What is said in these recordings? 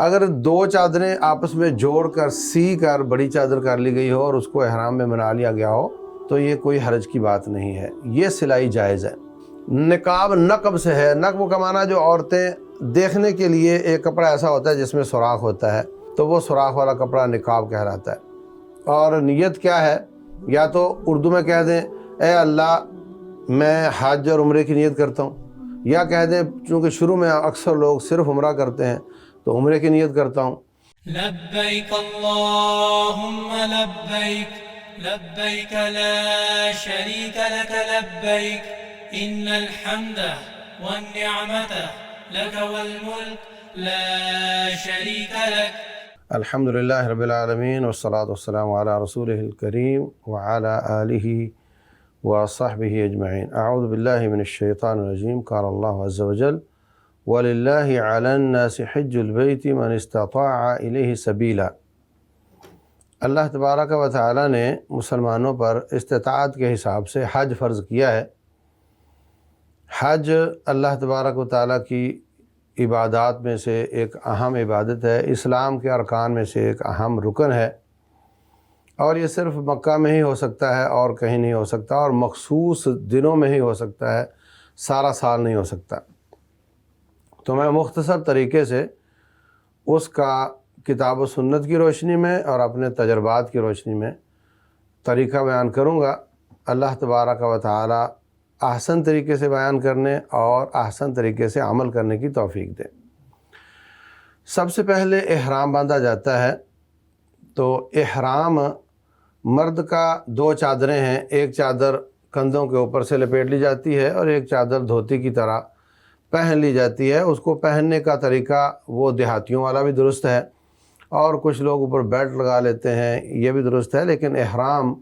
اگر دو چادریں آپس میں جوڑ کر سی کر بڑی چادر کر لی گئی ہو اور اس کو احرام میں بنا لیا گیا ہو تو یہ کوئی حرج کی بات نہیں ہے، یہ سلائی جائز ہے۔ نقاب نقب سے ہے، نقب کا معنی جو عورتیں دیکھنے کے لیے ایک کپڑا ایسا ہوتا ہے جس میں سوراخ ہوتا ہے تو وہ سوراخ والا کپڑا نقاب کہلاتا ہے۔ اور نیت کیا ہے؟ یا تو اردو میں کہہ دیں اے اللہ میں حج اور عمرے کی نیت کرتا ہوں، یا کہہ دیں چونکہ شروع میں اکثر لوگ صرف عمرہ کرتے ہیں تو عمرے کی نیت کرتا ہوں۔ لبیک اللہم لبیک لبیک لا شریک لک لبیک ان الحمد والنعمت لک والملک لا شریک لک۔ الحمدللہ رب العالمین والصلاة والسلام علی رسولہ الکریم وعلی آلہ وصحبہ اجمعین۔ اعوذ باللہ من الشیطان الرجیم، قال اللہ عز وجل وَلِلَّهِ عَلَى النَّاسِ حِجُّ الْبَيْتِ مَنِ اسْتَطَاعَ إِلَيْهِ سَبِيلًا۔ اللہ تبارک و تعالیٰ نے مسلمانوں پر استطاعت کے حساب سے حج فرض کیا ہے۔ حج اللہ تبارک و تعالیٰ کی عبادات میں سے ایک اہم عبادت ہے، اسلام کے ارکان میں سے ایک اہم رکن ہے، اور یہ صرف مکہ میں ہی ہو سکتا ہے اور کہیں نہیں ہو سکتا، اور مخصوص دنوں میں ہی ہو سکتا ہے، سارا سال نہیں ہو سکتا۔ تو میں مختصر طریقے سے اس کا کتاب و سنت کی روشنی میں اور اپنے تجربات کی روشنی میں طریقہ بیان کروں گا۔ اللہ تبارک و تعالی احسن طریقے سے بیان کرنے اور احسن طریقے سے عمل کرنے کی توفیق دے۔ سب سے پہلے احرام باندھا جاتا ہے، تو احرام مرد کا دو چادریں ہیں، ایک چادر کندھوں کے اوپر سے لپیٹ لی جاتی ہے اور ایک چادر دھوتی کی طرح پہن لی جاتی ہے۔ اس کو پہننے کا طریقہ وہ دیہاتیوں والا بھی درست ہے، اور کچھ لوگ اوپر بیلٹ لگا لیتے ہیں، یہ بھی درست ہے، لیکن احرام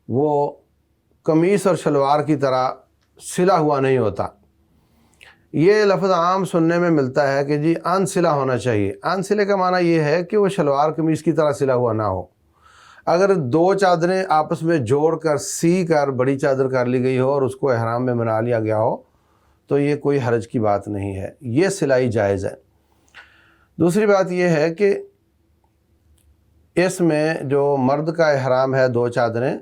وہ قمیص اور شلوار کی طرح سلا ہوا نہیں ہوتا۔ یہ لفظ عام سننے میں ملتا ہے کہ جی ان سلا ہونا چاہیے۔ ان سلے کا معنی یہ ہے کہ وہ شلوار قمیص کی طرح سلا ہوا نہ ہو۔ اگر دو چادریں آپس میں جوڑ کر سی کر بڑی چادر کر لی گئی ہو اور اس کو احرام میں بنا لیا گیا ہو تو یہ کوئی حرج کی بات نہیں ہے، یہ سلائی جائز ہے۔ دوسری بات یہ ہے کہ اس میں جو مرد کا احرام ہے دو چادریں،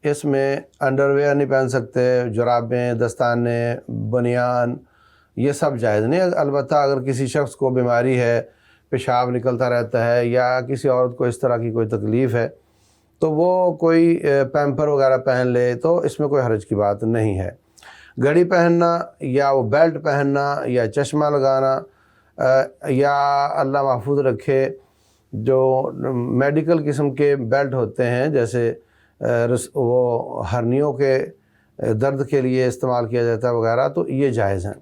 اس میں انڈر ویئر نہیں پہن سکتے، جرابیں، دستانے، بنیان، یہ سب جائز نہیں۔ البتہ اگر کسی شخص کو بیماری ہے، پیشاب نکلتا رہتا ہے، یا کسی عورت کو اس طرح کی کوئی تکلیف ہے تو وہ کوئی پیمپر وغیرہ پہن لے تو اس میں کوئی حرج کی بات نہیں ہے۔ گھڑی پہننا یا وہ بیلٹ پہننا یا چشمہ لگانا یا اللہ محفوظ رکھے جو میڈیکل قسم کے بیلٹ ہوتے ہیں، جیسے وہ ہرنیوں کے درد کے لیے استعمال کیا جاتا ہے وغیرہ، تو یہ جائز ہیں۔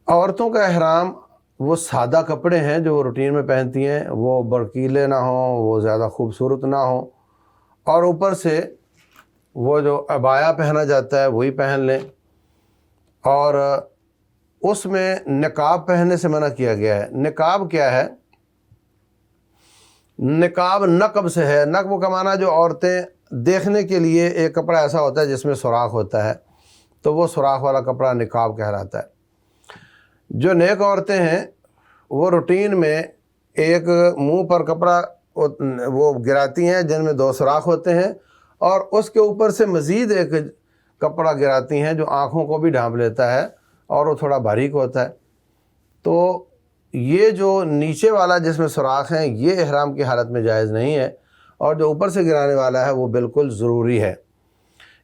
عورتوں کا احرام وہ سادہ کپڑے ہیں جو وہ روٹین میں پہنتی ہیں، وہ برقیلے نہ ہوں، وہ زیادہ خوبصورت نہ ہوں، اور اوپر سے وہ جو عبایا پہنا جاتا ہے وہی پہن لیں، اور اس میں نقاب پہننے سے منع کیا گیا ہے۔ نقاب کیا ہے؟ نقاب نقب سے ہے، نقب کا معنی جو عورتیں دیکھنے کے لیے ایک کپڑا ایسا ہوتا ہے جس میں سوراخ ہوتا ہے تو وہ سوراخ والا کپڑا نقاب کہلاتا ہے۔ جو نیک عورتیں ہیں وہ روٹین میں ایک منہ پر کپڑا وہ گراتی ہیں جن میں دو سوراخ ہوتے ہیں، اور اس کے اوپر سے مزید ایک کپڑا گراتی ہیں جو آنکھوں کو بھی ڈھانپ لیتا ہے اور وہ تھوڑا باریک ہوتا ہے۔ تو یہ جو نیچے والا جس میں سوراخ ہیں یہ احرام کی حالت میں جائز نہیں ہے، اور جو اوپر سے گرانے والا ہے وہ بالکل ضروری ہے۔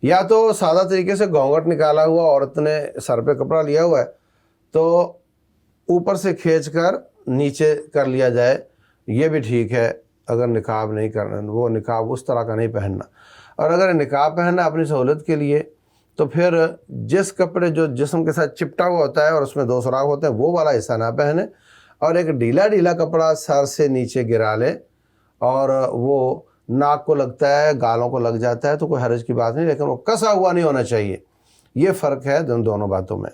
یا تو سادہ طریقے سے گھونگھٹ نکالا ہوا عورت نے سر پہ کپڑا لیا ہوا ہے تو اوپر سے کھینچ کر نیچے کر لیا جائے، یہ بھی ٹھیک ہے۔ اگر نقاب نہیں کرنا، وہ نقاب اس طرح کا نہیں پہننا، اور اگر نقاب پہننا اپنی سہولت کے لیے تو پھر جس کپڑے جو جسم کے ساتھ چپٹا ہوا ہوتا ہے اور اس میں دو سوراخ ہوتے ہیں وہ والا حصہ نہ پہنے، اور ایک ڈھیلا ڈھیلا کپڑا سر سے نیچے گرا لے، اور وہ ناک کو لگتا ہے، گالوں کو لگ جاتا ہے تو کوئی حرج کی بات نہیں، لیکن وہ کسا ہوا نہیں ہونا چاہیے۔ یہ فرق ہے دونوں باتوں میں۔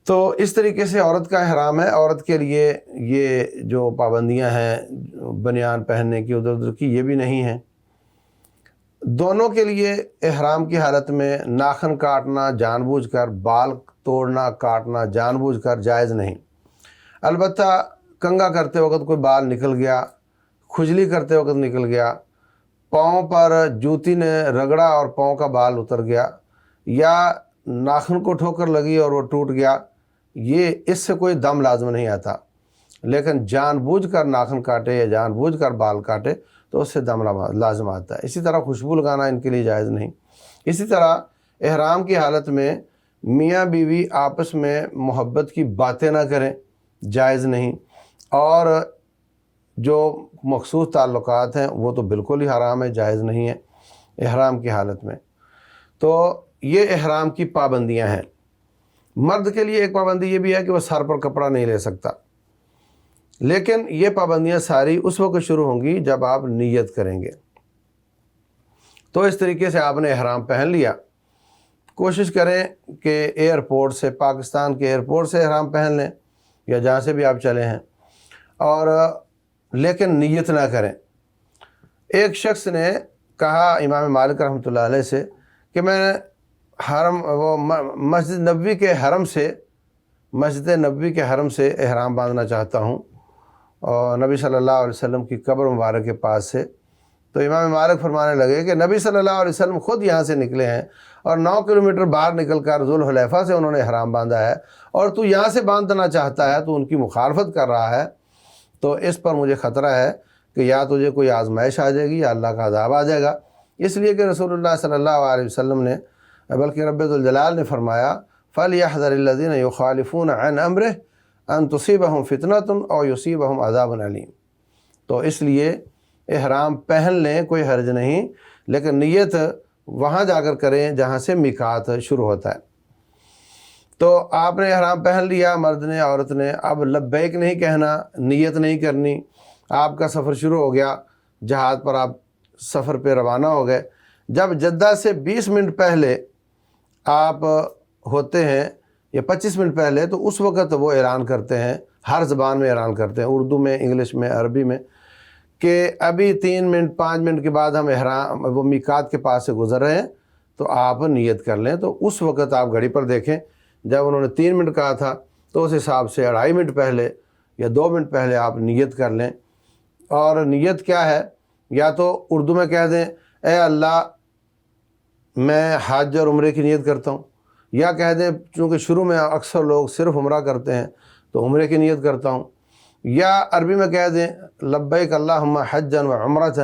تو اس طریقے سے عورت کا احرام ہے۔ عورت کے لیے یہ جو پابندیاں ہیں بنیان پہننے کی ادھر ادھر کی، یہ بھی نہیں ہیں۔ دونوں کے لیے احرام کی حالت میں ناخن کاٹنا جان بوجھ کر، بال توڑنا کاٹنا جان بوجھ کر جائز نہیں۔ البتہ کنگا کرتے وقت کوئی بال نکل گیا، کھجلی کرتے وقت نکل گیا، پاؤں پر جوتی نے رگڑا اور پاؤں کا بال اتر گیا، یا ناخن کو ٹھوکر لگی اور وہ ٹوٹ گیا، یہ اس سے کوئی دم لازم نہیں آتا۔ لیکن جان بوجھ کر ناخن کاٹے یا جان بوجھ کر بال کاٹے تو اس سے دم لازم آتا ہے۔ اسی طرح خوشبو لگانا ان کے لیے جائز نہیں۔ اسی طرح احرام کی حالت میں میاں بیوی آپس میں محبت کی باتیں نہ کریں، جائز نہیں، اور جو مخصوص تعلقات ہیں وہ تو بالکل ہی حرام ہے، جائز نہیں ہے احرام کی حالت میں۔ تو یہ احرام کی پابندیاں ہیں۔ مرد کے لیے ایک پابندی یہ بھی ہے کہ وہ سر پر کپڑا نہیں لے سکتا، لیکن یہ پابندیاں ساری اس وقت شروع ہوں گی جب آپ نیت کریں گے۔ تو اس طریقے سے آپ نے احرام پہن لیا، کوشش کریں کہ ایئرپورٹ سے، پاکستان کے ایئرپورٹ سے احرام پہن لیں یا جہاں سے بھی آپ چلے ہیں، اور لیکن نیت نہ کریں۔ ایک شخص نے کہا امام مالک رحمۃ اللہ علیہ سے کہ میں مسجد نبوی کے حرم سے احرام باندھنا چاہتا ہوں، اور نبی صلی اللہ علیہ وسلم کی قبر مبارک کے پاس سے۔ تو امام مالک فرمانے لگے کہ نبی صلی اللہ علیہ وسلم خود یہاں سے نکلے ہیں اور 9 کلومیٹر باہر نکل کر ذوالحلیفہ سے انہوں نے احرام باندھا ہے، اور تو یہاں سے باندھنا چاہتا ہے، تو ان کی مخالفت کر رہا ہے۔ تو اس پر مجھے خطرہ ہے کہ یا تجھے کوئی آزمائش آ جائے گی یا اللہ کا عذاب آ جائے گا، اس لیے کہ رسول اللہ صلی اللہ علیہ وسلم نے، بلکہ رب ذوالجلال نے فرمایا فَلْيَحْذَرِ الَّذِينَ يُخَالِفُونَ عَنْ أَمْرِهِ أَن تُصِيبَهُمْ فِتْنَةٌ أَوْ يُصِيبَهُمْ عَذَابٌ أَلِيمٌ۔ تو اس لیے احرام پہن لیں، کوئی حرج نہیں، لیکن نیت وہاں جا کر کریں جہاں سے میقات شروع ہوتا ہے۔ تو آپ نے احرام پہن لیا، مرد نے، عورت نے، اب لبیک نہیں کہنا، نیت نہیں کرنی۔ آپ کا سفر شروع ہو گیا، جہاز پر آپ سفر پہ روانہ ہو گئے۔ جب جدہ سے 20 منٹ پہلے آپ ہوتے ہیں یا 25 منٹ پہلے، تو اس وقت وہ اعلان کرتے ہیں، ہر زبان میں اعلان کرتے ہیں، اردو میں، انگلش میں، عربی میں، کہ ابھی 3 منٹ 5 منٹ کے بعد ہم احرام وہ میقات کے پاس سے گزر رہے ہیں، تو آپ نیت کر لیں۔ تو اس وقت آپ گھڑی پر دیکھیں، جب انہوں نے 3 منٹ کہا تھا تو اس حساب سے 2.5 منٹ پہلے یا 2 منٹ پہلے آپ نیت کر لیں۔ اور نیت کیا ہے؟ یا تو اردو میں کہہ دیں اے اللہ میں حج اور عمرے کی نیت کرتا ہوں، یا کہہ دیں چونکہ شروع میں اکثر لوگ صرف عمرہ کرتے ہیں تو عمرے کی نیت کرتا ہوں، یا عربی میں کہہ دیں لبیک اللہم حجا و عمرۃ،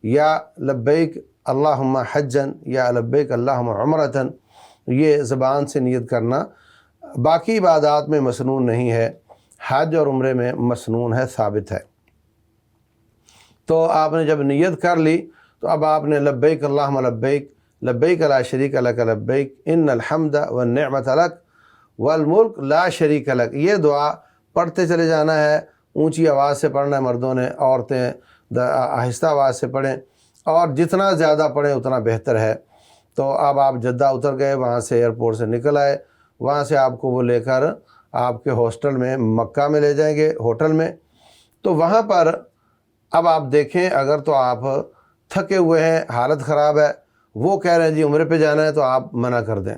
یا لبیک اللہم حجا یا لبیک اللہم عمرۃ۔ یہ زبان سے نیت کرنا باقی عبادات میں مسنون نہیں ہے، حج اور عمرے میں مسنون ہے، ثابت ہے۔ تو آپ نے جب نیت کر لی تو اب آپ نے لبیک اللہم لبیک، لبیک لا شریک لک لبیک، ان الحمد والنعمت لک والملک لا شریک لک، یہ دعا پڑھتے چلے جانا ہے۔ اونچی آواز سے پڑھنا ہے مردوں نے، عورتیں آہستہ آواز سے پڑھیں، اور جتنا زیادہ پڑھیں اتنا بہتر ہے۔ تو اب آپ جدہ اتر گئے، وہاں سے ایئرپورٹ سے نکل آئے، وہاں سے آپ کو وہ لے کر آپ کے ہاسٹل میں مکہ میں لے جائیں گے، ہوٹل میں۔ تو وہاں پر اب آپ دیکھیں، اگر تو آپ تھکے ہوئے ہیں، حالت خراب ہے، وہ کہہ رہے ہیں جی عمرے پہ جانا ہے، تو آپ منع کر دیں،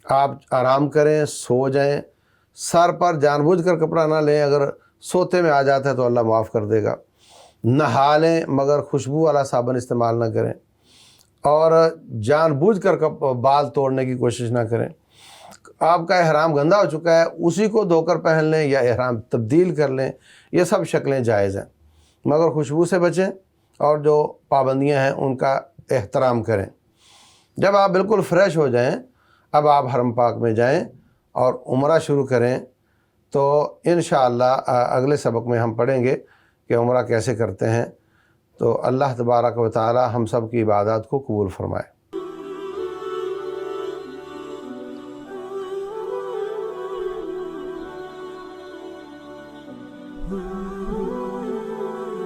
آپ آرام کریں، سو جائیں، سر پر جان بوجھ کر کپڑا نہ لیں، اگر سوتے میں آ جاتا ہے تو اللہ معاف کر دے گا۔ نہا لیں مگر خوشبو والا صابن استعمال نہ کریں، اور جان بوجھ کر بال توڑنے کی کوشش نہ کریں۔ آپ کا احرام گندا ہو چکا ہے، اسی کو دھو کر پہن لیں یا احرام تبدیل کر لیں، یہ سب شکلیں جائز ہیں، مگر خوشبو سے بچیں اور جو پابندیاں ہیں ان کا احترام کریں۔ جب آپ بالکل فریش ہو جائیں، اب آپ حرم پاک میں جائیں اور عمرہ شروع کریں۔ تو انشاءاللہ اگلے سبق میں ہم پڑھیں گے کہ عمرہ کیسے کرتے ہیں۔ تو اللہ تبارک و تعالی ہم سب کی عبادات کو قبول فرمائے۔